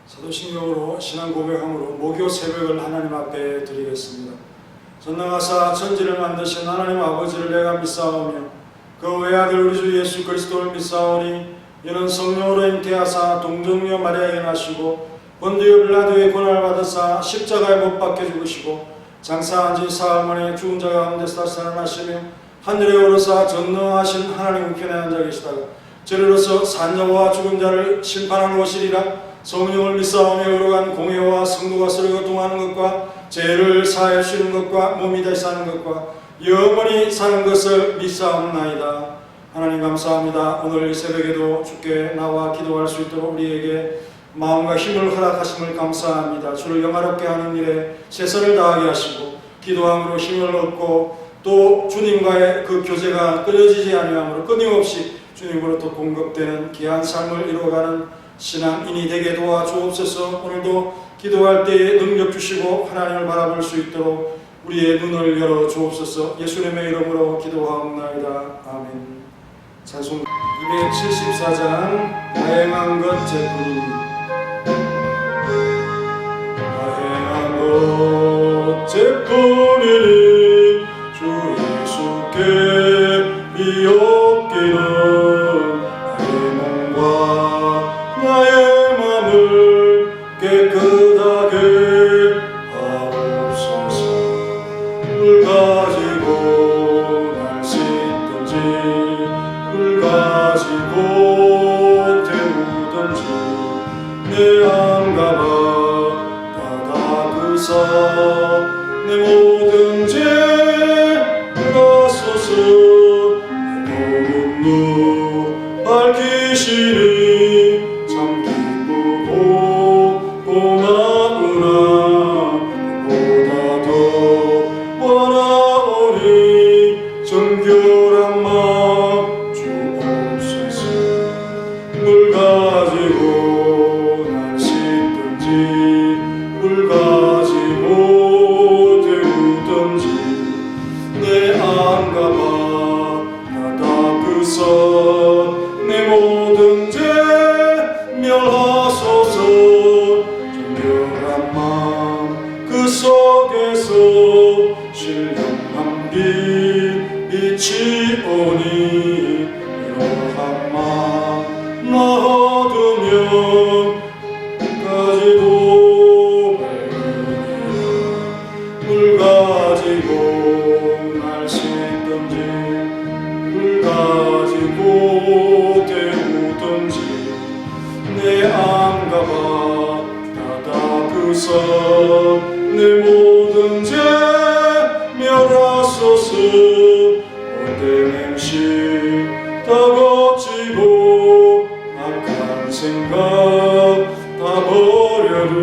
사도신경으로 신앙 고백함으로 목요 새벽을 하나님 앞에 드리겠습니다. 전능하사 천지를 만드신 하나님 아버지를 내가 믿사오며 그 외아들 우리 주 예수 그리스도를 믿사오니 이는 성령으로 잉태하사 동정녀 마리아에게 나시고 본디오 빌라도의 고난을 받으사 십자가에 못 박혀 죽으시고 장사한 지 사흘 만에 죽은 자 가운데서 살아나시며 하늘에 오르사 전능하신 하나님 우편에 앉아 계시다가 저리로서 산자와 죽은 자를 심판하는 것이리라. 성령을 믿사오며 거룩한 공회와 성도가 서로 교통하는 것과 죄를 사해 주시는 것과 몸이 다시 사는 것과 영원히 사는 것을 믿사옵나이다. 하나님 감사합니다. 오늘 이 새벽에도 주께 나와 기도할 수 있도록 우리에게 마음과 힘을 허락하심을 감사합니다. 주를 영화롭게 하는 일에 최선을 다하게 하시고 기도함으로 힘을 얻고 또 주님과의 그 교제가 끊어지지 아니하므로 끊임없이 주님으로부터 공급되는 귀한 삶을 이루어가는 신앙인이 되게 도와주옵소서. 오늘도 기도할 때에 능력 주시고 하나님을 바라볼 수 있도록 우리의 눈을 열어 주옵소서. 예수님의 이름으로 기도하옵나이다. 아멘. 찬송 274장 다행한 것 제뿐이니 다행한 것 제뿐이니 주 예수께 비옵기는 나의 맘을 깨끗하게 하옵소서. 물 가지고 날 씻든지 물 가지고 태우든지 내 안가봐 다 닦으사 내 모든 죄 가소서. 내 모든 눈 밝히시니 내 모든 죄 멸하소서. 못된 행실 다 거치고 악한 생각 다 버려도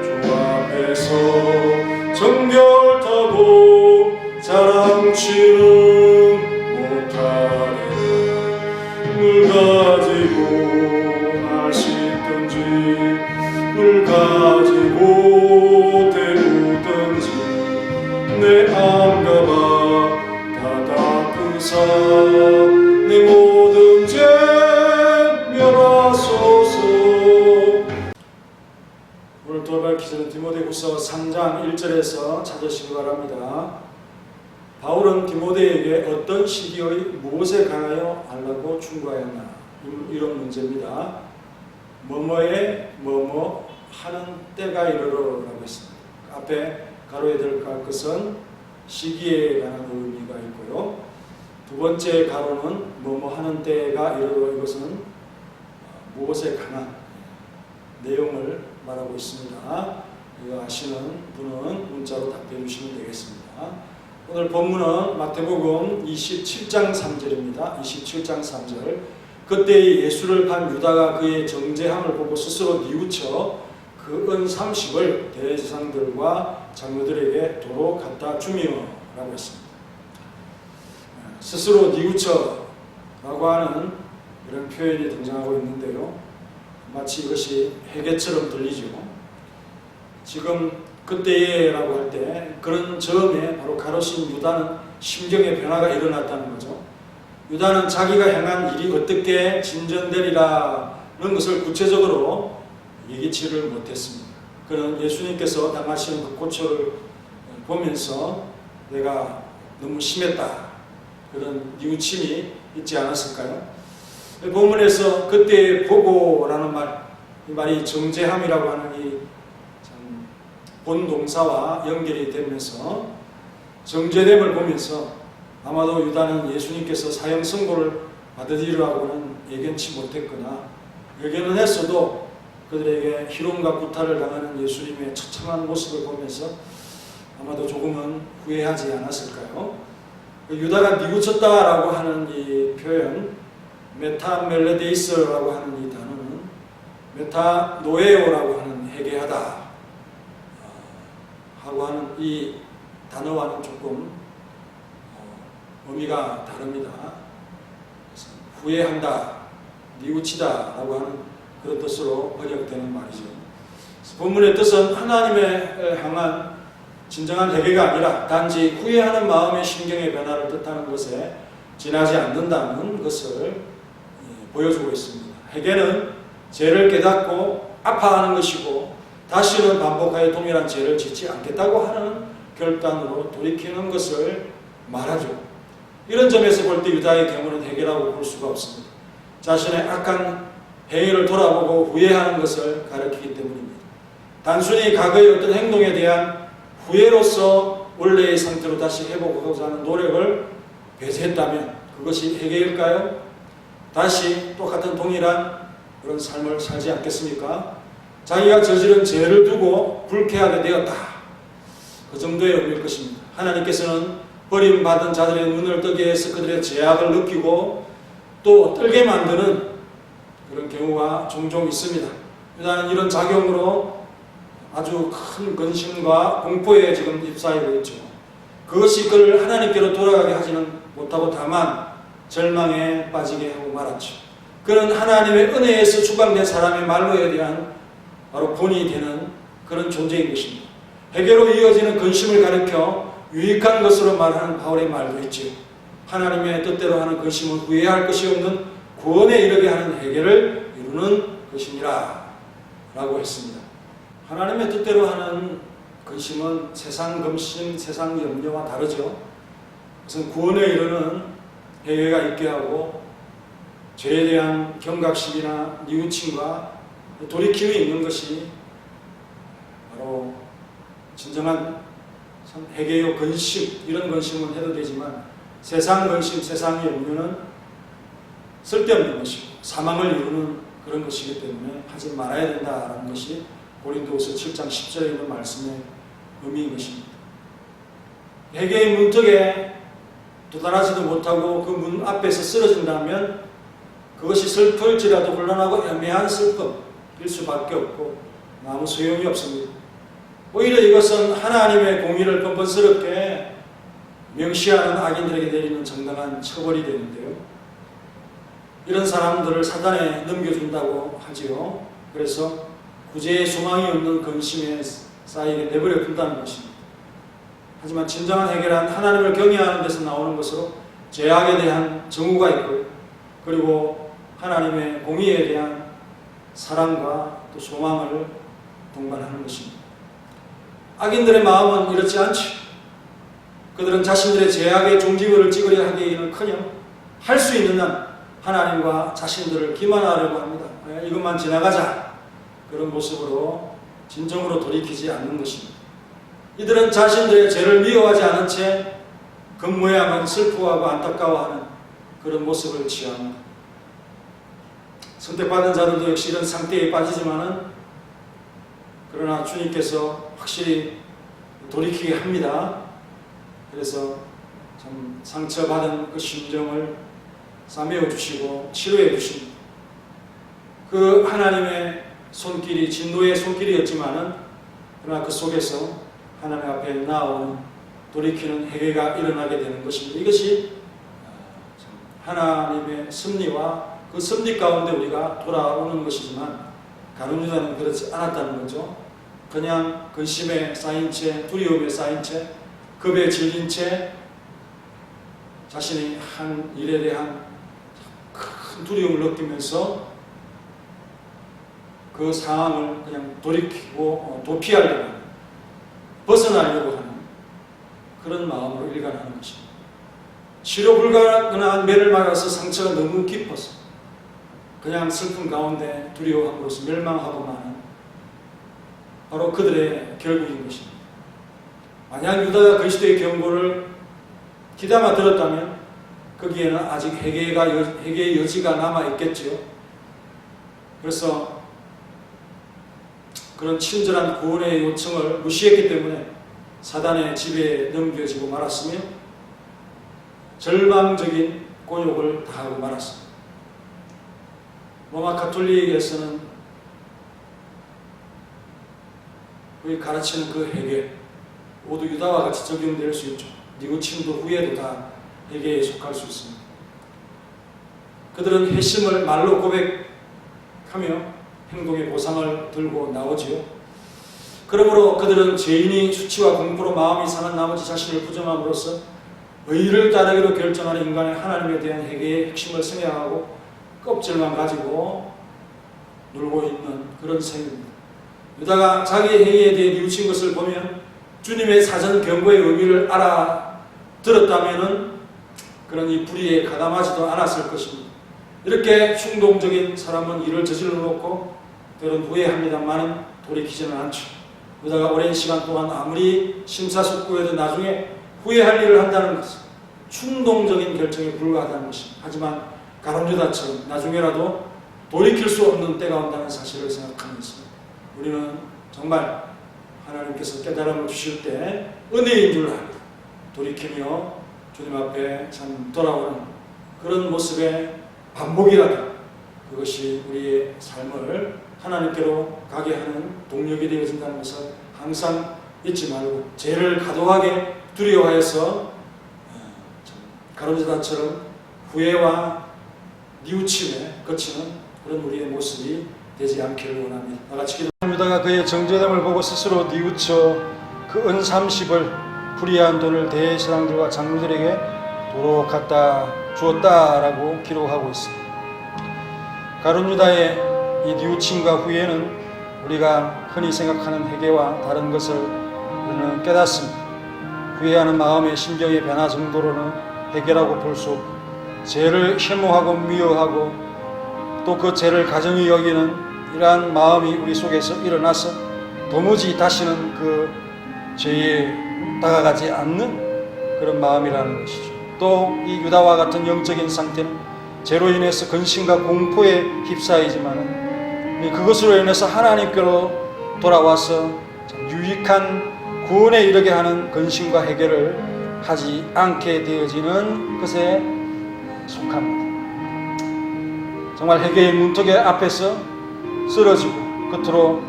주 앞에서 정결타고 자랑치는 못하네. 물 가지고 날 씻든지 물 가지고 태우든지 내 안가봐 다 닦으사 내 모든 죄 멸하소서. 오늘 돌발 기도는 디모데후서 3장 1절에서 찾으시기 바랍니다. 바울은 디모데에게 어떤 시기의 무엇에 관하여 알라고 충고하였나? 이런 문제입니다. 뭐뭐에 뭐뭐 하는 때가 이르러라고 했습니다. 앞에 가로에 들어갈 것은 시기에 관한 의미가 있고요. 두 번째 가로는 뭐뭐 하는 때가 이르러, 이것은 무엇에 관한 내용을 말하고 있습니다. 이거 아시는 분은 문자로 답해 주시면 되겠습니다. 오늘 본문은 마태복음 27장 3절입니다. 27장 3절. 그때 예수를 판 유다가 그의 정죄함을 보고 스스로 뉘우쳐 그 은 30을 대제사장들과 장로들에게 도로 갖다 주며 라고 했습니다. 스스로 뉘우쳐 라고 하는 이런 표현이 등장하고 있는데요. 마치 이것이 회개처럼 들리죠. 지금 그때에 라고 할 때 그런 점에 바로 가로신 유다는 심경의 변화가 일어났다는 거죠. 유다는 자기가 행한 일이 어떻게 진전되리라는 것을 구체적으로 예기치를 못했습니다. 그는 예수님께서 당하시는 그 고초를 보면서 내가 너무 심했다, 그런 뉘우침이 있지 않았을까요? 본문에서 그때 보고라는 말, 이 말이 정죄함이라고 하는 이 본동사와 연결이 되면서 정죄됨을 보면서 아마도 유다는 예수님께서 사형 선고를 받으리라고는 예견치 못했거나 예견은 했어도 그들에게 희롱과 구타를 당하는 예수님의 처참한 모습을 보면서 아마도 조금은 후회하지 않았을까요? 유다가 뉘우쳤다라고 하는 이 표현, 메타멜레데이스라고 하는 이 단어는 메타노에오라고 하는 회개하다 하고 하는 이 단어와는 조금 의미가 다릅니다. 후회한다, 뉘우치다라고 하는 그런 뜻으로 번역되는 말이죠. 본문의 뜻은 하나님의 향한 진정한 회개가 아니라 단지 후회하는 마음의 심경의 변화를 뜻하는 것에 지나지 않는다는 것을 보여주고 있습니다. 회개는 죄를 깨닫고 아파하는 것이고 다시는 반복하여 동일한 죄를 짓지 않겠다고 하는 결단으로 돌이키는 것을 말하죠. 이런 점에서 볼 때 유다의 경우는 회개라고 볼 수가 없습니다. 자신의 악한 행위를 돌아보고 후회하는 것을 가리키기 때문입니다. 단순히 과거의 어떤 행동에 대한 후회로서 원래의 상태로 다시 회복하고자 하는 노력을 배제했다면 그것이 회개일까요? 다시 똑같은 동일한 그런 삶을 살지 않겠습니까? 자기가 저지른 죄를 두고 불쾌하게 되었다, 그 정도의 의미일 것입니다. 하나님께서는 버림받은 자들의 눈을 뜨게 해서 그들의 죄악을 느끼고 또 떨게 만드는 그런 경우가 종종 있습니다. 유다는 이런 작용으로 아주 큰 근심과 공포에 지금 휩싸이고 있죠. 그것이 그를 하나님께로 돌아가게 하지는 못하고 다만 절망에 빠지게 하고 말았죠. 그는 하나님의 은혜에서 추방된 사람의 말로에 대한 바로 본이 되는 그런 존재인 것입니다. 회개로 이어지는 근심을 가리켜 유익한 것으로 말하는 바울의 말도 있지요. 하나님의 뜻대로 하는 근심은 후회할 것이 없는 구원에 이르게 하는 회개를 이루는 것이니라 라고 했습니다. 하나님의 뜻대로 하는 근심은 세상 근심, 세상 염려와 다르죠. 우선 구원에 이르는 회개가 있게 하고 죄에 대한 경각심이나 뉘우침과 돌이킴이 있는 것이 바로 진정한 회개요 근심, 이런 근심은 해도 되지만 세상 근심, 세상의 염려는 쓸데없는 것이고 사망을 이루는 그런 것이기 때문에 하지 말아야 된다라는 것이 고린도후서 7장 10절에 있는 말씀의 의미인 것입니다. 회개의 문턱에 도달하지도 못하고 그 문 앞에서 쓰러진다면 그것이 슬플지라도 혼란하고 애매한 슬픔일 수밖에 없고 아무 소용이 없습니다. 오히려 이것은 하나님의 공의를 번번스럽게 명시하는 악인들에게 내리는 정당한 처벌이 되는데요. 이런 사람들을 사단에 넘겨준다고 하지요. 그래서 구제의 소망이 없는 근심에 쌓이게 내버려 둔다는 것입니다. 하지만 진정한 해결은 하나님을 경외하는 데서 나오는 것으로 죄악에 대한 정오가 있고요. 그리고 하나님의 공의에 대한 사랑과 또 소망을 동반하는 것입니다. 악인들의 마음은 이렇지 않죠. 그들은 자신들의 죄악의 종지부를 찍으려 하기는커녕 할 수 있는 한 하나님과 자신들을 기만하려고 합니다. 이것만 지나가자, 그런 모습으로 진정으로 돌이키지 않는 것입니다. 이들은 자신들의 죄를 미워하지 않은 채 겉모양은 슬퍼하고 안타까워하는 그런 모습을 취합니다. 선택받은 자들도 역시 이런 상태에 빠지지만은 그러나 주님께서 확실히 돌이키게 합니다. 그래서 참 상처받은 그 심정을 싸매어 주시고 치료해 주십니다. 그 하나님의 손길이 진노의 손길이었지만은 그러나 그 속에서 하나님 앞에 나아오는 돌이키는 회개가 일어나게 되는 것입니다. 이것이 하나님의 섭리와 그 섭리 가운데 우리가 돌아오는 것이지만 가룟 유다는 그렇지 않았다는 거죠. 그냥 근심에 쌓인 채, 두려움에 쌓인 채, 겁에 질린 채 자신이 한 일에 대한 큰 두려움을 느끼면서 그 상황을 그냥 돌이키고 도피하려고 하는, 벗어나려고 하는 그런 마음으로 일관하는 것입니다. 치료 불가능한 매를 맞아서 상처가 너무 깊어서 그냥 슬픔 가운데 두려워함으로써 멸망하고 마는 바로 그들의 결국인 것입니다. 만약 유다가 그리스도의 경고를 귀담아 들었다면 거기에는 아직 회개의 여지가 남아있겠지요. 그래서 그런 친절한 구원의 요청을 무시했기 때문에 사단의 지배에 넘겨지고 말았으며 절망적인 곤욕을 당하고 말았습니다. 로마 가톨릭에서는 우리 가르치는 그 회개 모두 유다와 같이 적용될 수 있죠. 뉘우침도 후회도 다 회개에 속할 수 있습니다. 그들은 회심을 말로 고백하며 행동의 보상을 들고 나오지요. 그러므로 그들은 죄인이 수치와 공포로 마음이 상한 나머지 자신을 부정함으로써 의를 따르기로 결정하는 인간의 하나님에 대한 회개의 핵심을 생략하고 껍질만 가지고 놀고 있는 그런 셈입니다. 유다가 자기의 행위에 대해 뉘우친 것을 보면 주님의 사전 경고의 의미를 알아들었다면 그런 이 불의에 가담하지도 않았을 것입니다. 이렇게 충동적인 사람은 일을 저질러 놓고 때론 후회합니다만 돌이키지는 않죠. 유다가 오랜 시간 동안 아무리 심사숙고해도 나중에 후회할 일을 한다는 것은 충동적인 결정에 불과하다는 것입니다. 하지만 가룟 유다처럼 나중에라도 돌이킬 수 없는 때가 온다는 사실을 생각하면서 우리는 정말 하나님께서 깨달음을 주실 때 은혜인 줄 알고 돌이키며 주님 앞에 참 돌아오는 그런 모습의 반복이라도 그것이 우리의 삶을 하나님께로 가게 하는 동력이 되어진다는 것을 항상 잊지 말고 죄를 과도하게 두려워해서 가룟 유다처럼 후회와 뉘우침에 그치는 그런 우리의 모습이 되지 않기를 원합니다. 나같이 기도. 유다가 그의 정죄됨을 보고 스스로 뉘우쳐 그 은 30을 불의한 돈을 대제사장들과 장로들에게 도로 갖다 주었다라고 기록하고 있습니다. 가룟 유다의 이 뉘우침과 후회는 우리가 흔히 생각하는 회개와 다른 것을 우리는 깨닫습니다. 후회하는 마음의 심경의 변화 정도로는 회개라고 볼 수 없고 죄를 혐오하고 미워하고 또 그 죄를 가정히 여기는 이러한 마음이 우리 속에서 일어나서 도무지 다시는 그 죄에 다가가지 않는 그런 마음이라는 것이죠. 또 이 유다와 같은 영적인 상태는 죄로 인해서 근심과 공포에 휩싸이지만 그것으로 인해서 하나님께로 돌아와서 유익한 구원에 이르게 하는 근심과 해결을 하지 않게 되어지는 것에 속합니다. 정말 회개의 문턱의 앞에서 쓰러지고 끝으로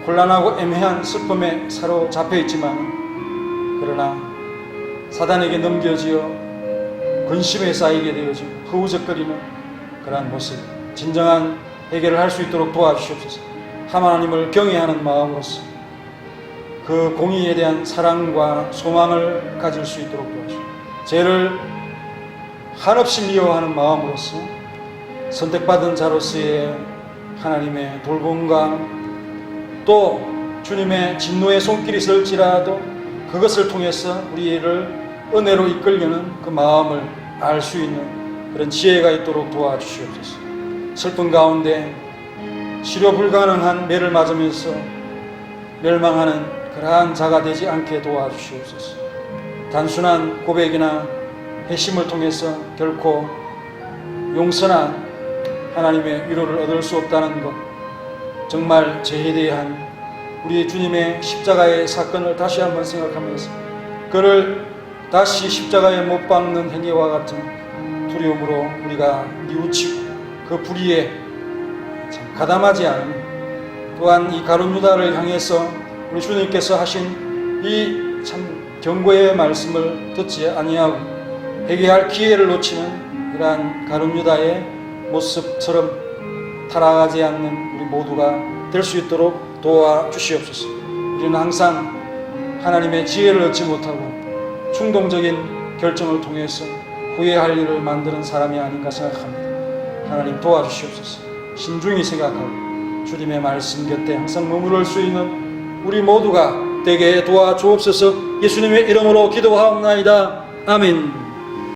곤란하고 애매한 슬픔에 사로잡혀 있지만 그러나 사단에게 넘겨지어 근심에 쌓이게 되어지고 허우적거리는 그러한 모습, 진정한 해결을 할 수 있도록 도와주시옵소서. 하나님을 경외하는 마음으로서 그 공의에 대한 사랑과 소망을 가질 수 있도록 도와주시옵소서. 죄를 한없이 미워하는 마음으로서 선택받은 자로서의 하나님의 돌봄과 또 주님의 진노의 손길이 있을지라도 그것을 통해서 우리를 은혜로 이끌려는 그 마음을 알 수 있는 그런 지혜가 있도록 도와주시옵소서. 슬픈 가운데 치료 불가능한 매를 맞으면서 멸망하는 그러한 자가 되지 않게 도와주시옵소서. 단순한 고백이나 회심을 통해서 결코 용서나 하나님의 위로를 얻을 수 없다는 것, 정말 죄에 대한 우리 주님의 십자가의 사건을 다시 한번 생각하면서 그를 다시 십자가에 못 박는 행위와 같은 두려움으로 우리가 뉘우치고 그 불의에 참 가담하지 않은, 또한 이 가룟 유다를 향해서 우리 주님께서 하신 이 참 경고의 말씀을 듣지 아니하고 회개할 기회를 놓치는 이러한 가룟 유다의 모습처럼 타락하지 않는 우리 모두가 될 수 있도록 도와주시옵소서. 우리는 항상 하나님의 지혜를 얻지 못하고 충동적인 결정을 통해서 후회할 일을 만드는 사람이 아닌가 생각합니다. 하나님 도와주시옵소서. 신중히 생각하고 주님의 말씀 곁에 항상 머무를 수 있는 우리 모두가 되게 도와주옵소서. 예수님의 이름으로 기도하옵나이다. 아멘.